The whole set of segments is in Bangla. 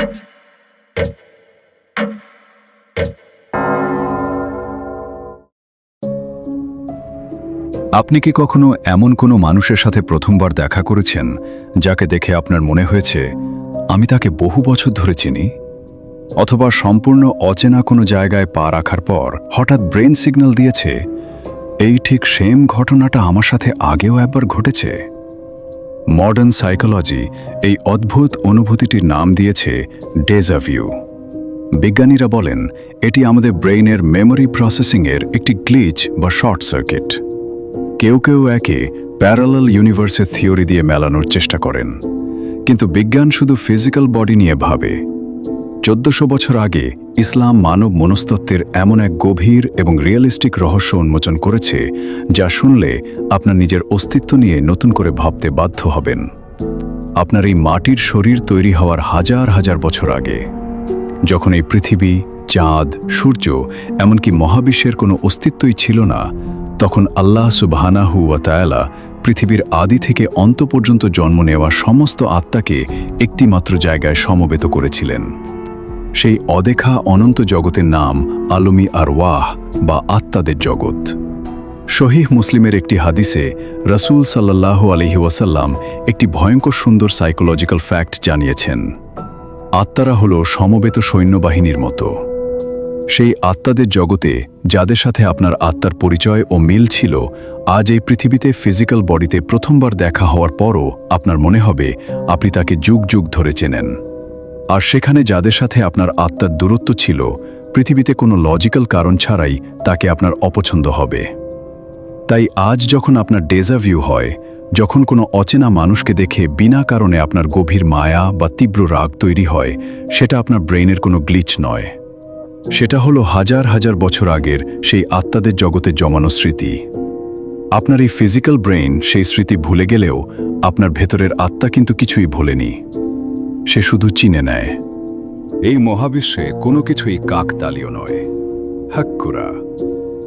আপনি কি কখনো এমন কোনো মানুষের সাথে প্রথমবার দেখা করেছেন যাকে দেখে আপনার মনে হয়েছে আমি তাকে বহু বছর ধরে চিনি? অথবা সম্পূর্ণ অচেনা কোনো জায়গায় পা রাখার পর হঠাৎ ব্রেন সিগন্যাল দিয়েছে এই ঠিক সেম ঘটনাটা আমার সাথে আগেও একবার ঘটেছে? মডার্ন সাইকোলজি এই অদ্ভুত অনুভূতিটির নাম দিয়েছে ডেজা ভিউ। বিজ্ঞানীরা বলেন এটি আমাদের ব্রেইনের মেমোরি প্রসেসিংয়ের একটি গ্লিচ বা শর্ট সার্কিট। কেউ কেউ একে প্যারালাল ইউনিভার্সের থিওরি দিয়ে মেলানোর চেষ্টা করেন, কিন্তু বিজ্ঞান শুধু ফিজিক্যাল বডি নিয়ে ভাবে। 1400 বছর আগে ইসলাম মানব মনস্তত্ত্বের এমন এক গভীর এবং রিয়েলিস্টিক রহস্য উন্মোচন করেছে যা শুনলে আপনার নিজের অস্তিত্ব নিয়ে নতুন করে ভাবতে বাধ্য হবেন। আপনার এই মাটির শরীর তৈরি হওয়ার হাজার হাজার বছর আগে, যখন এই পৃথিবী, চাঁদ, সূর্য এমনকি মহাবিশ্বের কোনো অস্তিত্বই ছিল না, তখন আল্লাহ সুবহানাহু ওয়া তাআলা পৃথিবীর আদি থেকে অন্ত পর্যন্ত জন্ম নেওয়া সমস্ত আত্মাকে একটিমাত্র জায়গায় সমবেত করেছিলেন। সেই অদেখা অনন্ত জগতের নাম আলমি আরওয়াহ বা আত্মাদের জগৎ। সহিহ মুসলিমের একটি হাদিসে রাসূল সাল্লাল্লাহু আলাইহি ওয়াসাল্লাম একটি ভয়ঙ্কর সুন্দর সাইকোলজিক্যাল ফ্যাক্ট জানিয়েছেন। আত্মারা হলো সমবেত সৈন্যবাহিনীর মতো। সেই আত্মাদের জগতে যাদের সাথে আপনার আত্মার পরিচয় ও মিল ছিল, আজ এই পৃথিবীতে ফিজিক্যাল বডিতে প্রথমবার দেখা হওয়ার পরও আপনার মনে হবে আপনি তাকে যুগ যুগ ধরে চেনেন। আর সেখানে যাদের সাথে আপনার আত্মার দূরত্ব ছিল, পৃথিবীতে কোনো লজিক্যাল কারণ ছাড়াই তাকে আপনার অপছন্দ হবে। তাই আজ যখন আপনার ডেজা ভিউ হয়, যখন কোনো অচেনা মানুষকে দেখে বিনা কারণে আপনার গভীর মায়া বা তীব্র রাগ তৈরি হয়, সেটা আপনার ব্রেইনের কোনো গ্লিচ নয়। সেটা হলো হাজার হাজার বছর আগের সেই আত্মাদের জগতে জমানো স্মৃতি। আপনার এই ফিজিক্যাল ব্রেইন সেই স্মৃতি ভুলে গেলেও আপনার ভেতরের আত্মা কিন্তু কিছুই ভোলেনি। সে শুধু চিনে নেয়। এই মহাবিশ্বে কোনো কিছুই কাকতালীয় নয়। হাক্কুরা,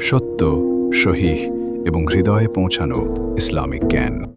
সত্য, সহিহ এবং হৃদয়ে পৌঁছানো ইসলামিক জ্ঞান।